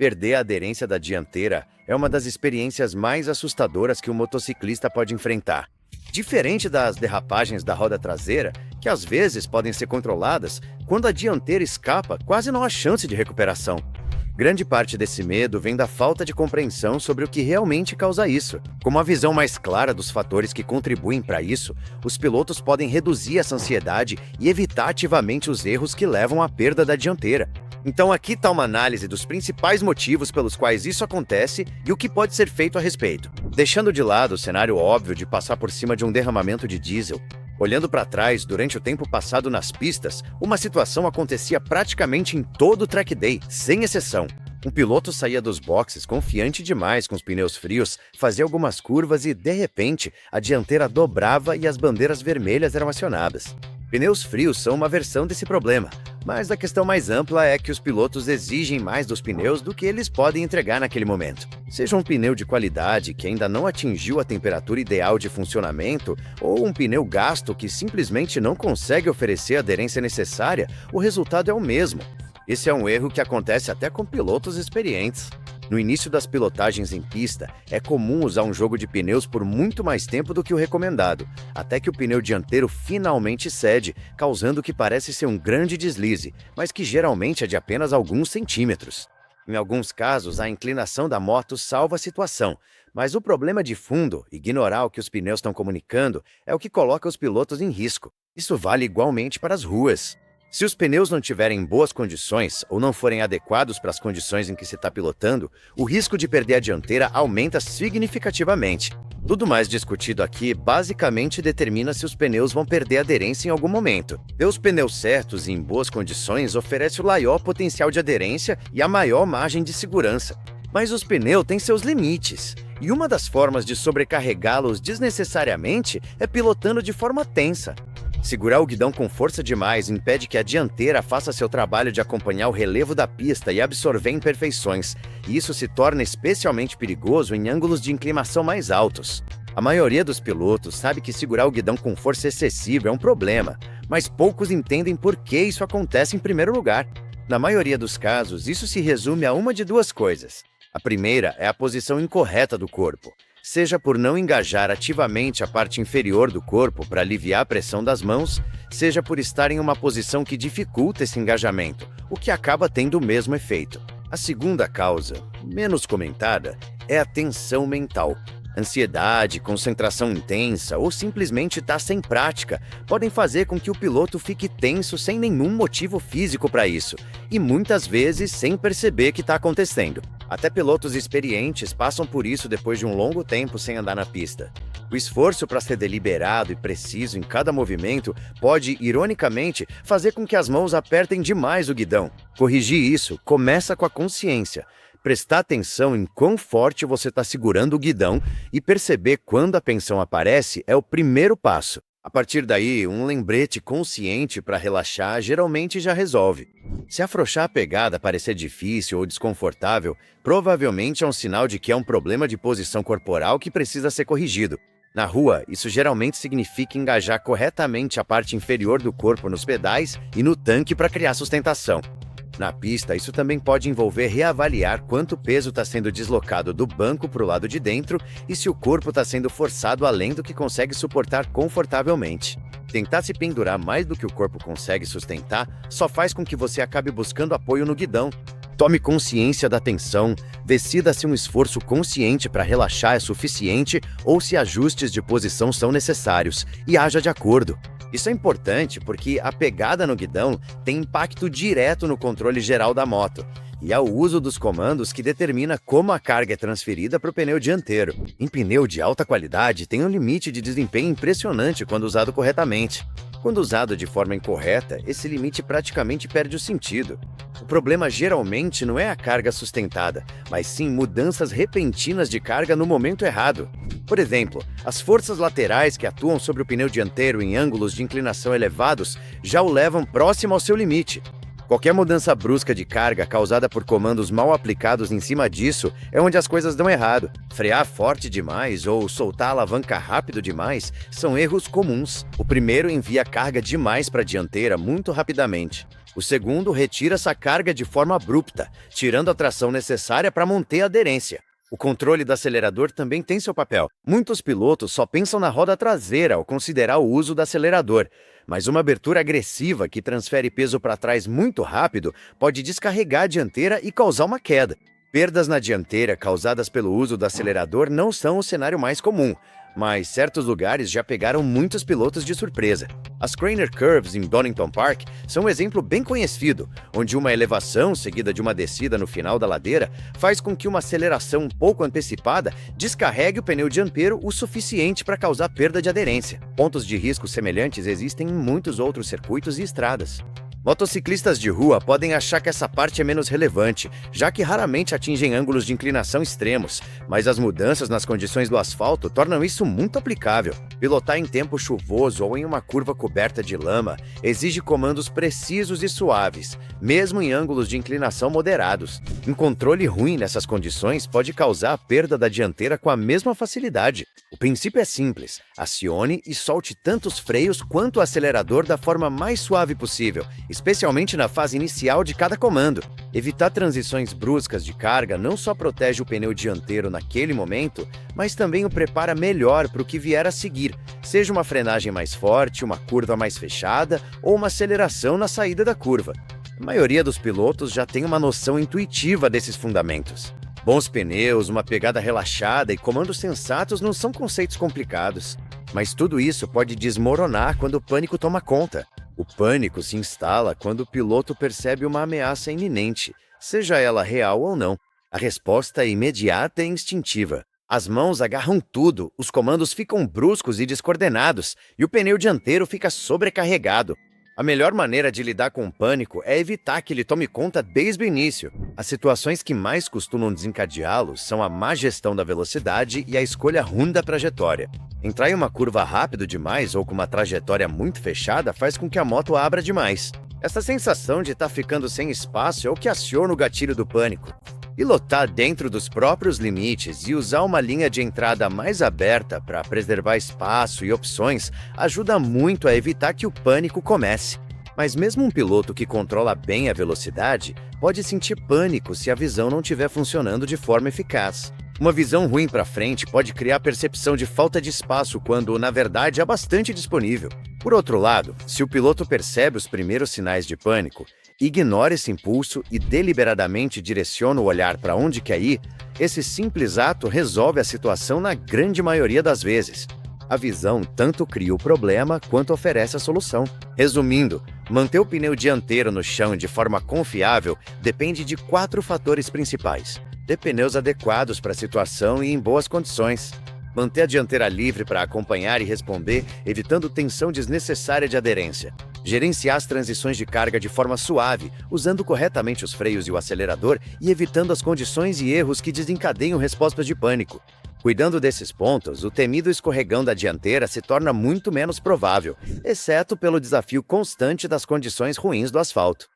Perder a aderência da dianteira é uma das experiências mais assustadoras que o motociclista pode enfrentar. Diferente das derrapagens da roda traseira, que às vezes podem ser controladas, quando a dianteira escapa, quase não há chance de recuperação. Grande parte desse medo vem da falta de compreensão sobre o que realmente causa isso. Com uma visão mais clara dos fatores que contribuem para isso, os pilotos podem reduzir essa ansiedade e evitar ativamente os erros que levam à perda da dianteira. Então aqui está uma análise dos principais motivos pelos quais isso acontece e o que pode ser feito a respeito. Deixando de lado o cenário óbvio de passar por cima de um derramamento de diesel, olhando para trás, durante o tempo passado nas pistas, uma situação acontecia praticamente em todo o track day, sem exceção. Um piloto saía dos boxes confiante demais com os pneus frios, fazia algumas curvas e, de repente, a dianteira dobrava e as bandeiras vermelhas eram acionadas. Pneus frios são uma versão desse problema, mas a questão mais ampla é que os pilotos exigem mais dos pneus do que eles podem entregar naquele momento. Seja um pneu de qualidade que ainda não atingiu a temperatura ideal de funcionamento, ou um pneu gasto que simplesmente não consegue oferecer a aderência necessária, o resultado é o mesmo. Esse é um erro que acontece até com pilotos experientes. No início das pilotagens em pista, é comum usar um jogo de pneus por muito mais tempo do que o recomendado, até que o pneu dianteiro finalmente cede, causando o que parece ser um grande deslize, mas que geralmente é de apenas alguns centímetros. Em alguns casos, a inclinação da moto salva a situação, mas o problema de fundo, ignorar o que os pneus estão comunicando, é o que coloca os pilotos em risco. Isso vale igualmente para as ruas. Se os pneus não tiverem boas condições ou não forem adequados para as condições em que se está pilotando, o risco de perder a dianteira aumenta significativamente. Tudo mais discutido aqui basicamente determina se os pneus vão perder aderência em algum momento. Ter os pneus certos e em boas condições oferece o maior potencial de aderência e a maior margem de segurança. Mas os pneus têm seus limites, e uma das formas de sobrecarregá-los desnecessariamente é pilotando de forma tensa. Segurar o guidão com força demais impede que a dianteira faça seu trabalho de acompanhar o relevo da pista e absorver imperfeições, e isso se torna especialmente perigoso em ângulos de inclinação mais altos. A maioria dos pilotos sabe que segurar o guidão com força excessiva é um problema, mas poucos entendem por que isso acontece em primeiro lugar. Na maioria dos casos, isso se resume a uma de duas coisas. A primeira é a posição incorreta do corpo. Seja por não engajar ativamente a parte inferior do corpo para aliviar a pressão das mãos, seja por estar em uma posição que dificulta esse engajamento, o que acaba tendo o mesmo efeito. A segunda causa, menos comentada, é a tensão mental. Ansiedade, concentração intensa ou simplesmente estar sem prática podem fazer com que o piloto fique tenso sem nenhum motivo físico para isso, e muitas vezes sem perceber que está acontecendo. Até pilotos experientes passam por isso depois de um longo tempo sem andar na pista. O esforço para ser deliberado e preciso em cada movimento pode, ironicamente, fazer com que as mãos apertem demais o guidão. Corrigir isso começa com a consciência. Prestar atenção em quão forte você está segurando o guidão e perceber quando a tensão aparece é o primeiro passo. A partir daí, um lembrete consciente para relaxar geralmente já resolve. Se afrouxar a pegada parecer difícil ou desconfortável, provavelmente é um sinal de que é um problema de posição corporal que precisa ser corrigido. Na rua, isso geralmente significa engajar corretamente a parte inferior do corpo nos pedais e no tanque para criar sustentação. Na pista, isso também pode envolver reavaliar quanto peso está sendo deslocado do banco para o lado de dentro e se o corpo está sendo forçado além do que consegue suportar confortavelmente. Tentar se pendurar mais do que o corpo consegue sustentar só faz com que você acabe buscando apoio no guidão. Tome consciência da tensão, decida se um esforço consciente para relaxar é suficiente ou se ajustes de posição são necessários e haja de acordo. Isso é importante porque a pegada no guidão tem impacto direto no controle geral da moto, e é o uso dos comandos que determina como a carga é transferida para o pneu dianteiro. Em pneu de alta qualidade, tem um limite de desempenho impressionante quando usado corretamente. Quando usado de forma incorreta, esse limite praticamente perde o sentido. O problema geralmente não é a carga sustentada, mas sim mudanças repentinas de carga no momento errado. Por exemplo, as forças laterais que atuam sobre o pneu dianteiro em ângulos de inclinação elevados já o levam próximo ao seu limite. Qualquer mudança brusca de carga causada por comandos mal aplicados em cima disso é onde as coisas dão errado. Frear forte demais ou soltar a alavanca rápido demais são erros comuns. O primeiro envia carga demais para a dianteira muito rapidamente. O segundo retira essa carga de forma abrupta, tirando a tração necessária para manter a aderência. O controle do acelerador também tem seu papel. Muitos pilotos só pensam na roda traseira ao considerar o uso do acelerador, mas uma abertura agressiva que transfere peso para trás muito rápido pode descarregar a dianteira e causar uma queda. Perdas na dianteira causadas pelo uso do acelerador não são o cenário mais comum, mas certos lugares já pegaram muitos pilotos de surpresa. As Craner Curves em Donington Park são um exemplo bem conhecido, onde uma elevação seguida de uma descida no final da ladeira faz com que uma aceleração um pouco antecipada descarregue o pneu dianteiro o suficiente para causar perda de aderência. Pontos de risco semelhantes existem em muitos outros circuitos e estradas. Motociclistas de rua podem achar que essa parte é menos relevante, já que raramente atingem ângulos de inclinação extremos, mas as mudanças nas condições do asfalto tornam isso muito aplicável. Pilotar em tempo chuvoso ou em uma curva coberta de lama exige comandos precisos e suaves, mesmo em ângulos de inclinação moderados. Um controle ruim nessas condições pode causar a perda da dianteira com a mesma facilidade. O princípio é simples: acione e solte tanto os freios quanto o acelerador da forma mais suave possível, especialmente na fase inicial de cada comando. Evitar transições bruscas de carga não só protege o pneu dianteiro naquele momento, mas também o prepara melhor para o que vier a seguir, seja uma frenagem mais forte, uma curva mais fechada ou uma aceleração na saída da curva. A maioria dos pilotos já tem uma noção intuitiva desses fundamentos. Bons pneus, uma pegada relaxada e comandos sensatos não são conceitos complicados, mas tudo isso pode desmoronar quando o pânico toma conta. O pânico se instala quando o piloto percebe uma ameaça iminente, seja ela real ou não. A resposta é imediata e instintiva. As mãos agarram tudo, os comandos ficam bruscos e descoordenados, e o pneu dianteiro fica sobrecarregado. A melhor maneira de lidar com o pânico é evitar que ele tome conta desde o início. As situações que mais costumam desencadeá-lo são a má gestão da velocidade e a escolha ruim da trajetória. Entrar em uma curva rápido demais ou com uma trajetória muito fechada faz com que a moto abra demais. Essa sensação de estar ficando sem espaço é o que aciona o gatilho do pânico. Pilotar dentro dos próprios limites e usar uma linha de entrada mais aberta para preservar espaço e opções ajuda muito a evitar que o pânico comece. Mas mesmo um piloto que controla bem a velocidade pode sentir pânico se a visão não estiver funcionando de forma eficaz. Uma visão ruim para frente pode criar a percepção de falta de espaço quando, na verdade, há bastante disponível. Por outro lado, se o piloto percebe os primeiros sinais de pânico, ignora esse impulso e deliberadamente direciona o olhar para onde quer ir, esse simples ato resolve a situação na grande maioria das vezes. A visão tanto cria o problema quanto oferece a solução. Resumindo, manter o pneu dianteiro no chão de forma confiável depende de 4 fatores principais: ter pneus adequados para a situação e em boas condições, manter a dianteira livre para acompanhar e responder, evitando tensão desnecessária de aderência, gerenciar as transições de carga de forma suave, usando corretamente os freios e o acelerador e evitando as condições e erros que desencadeiam respostas de pânico. Cuidando desses pontos, o temido escorregão da dianteira se torna muito menos provável, exceto pelo desafio constante das condições ruins do asfalto.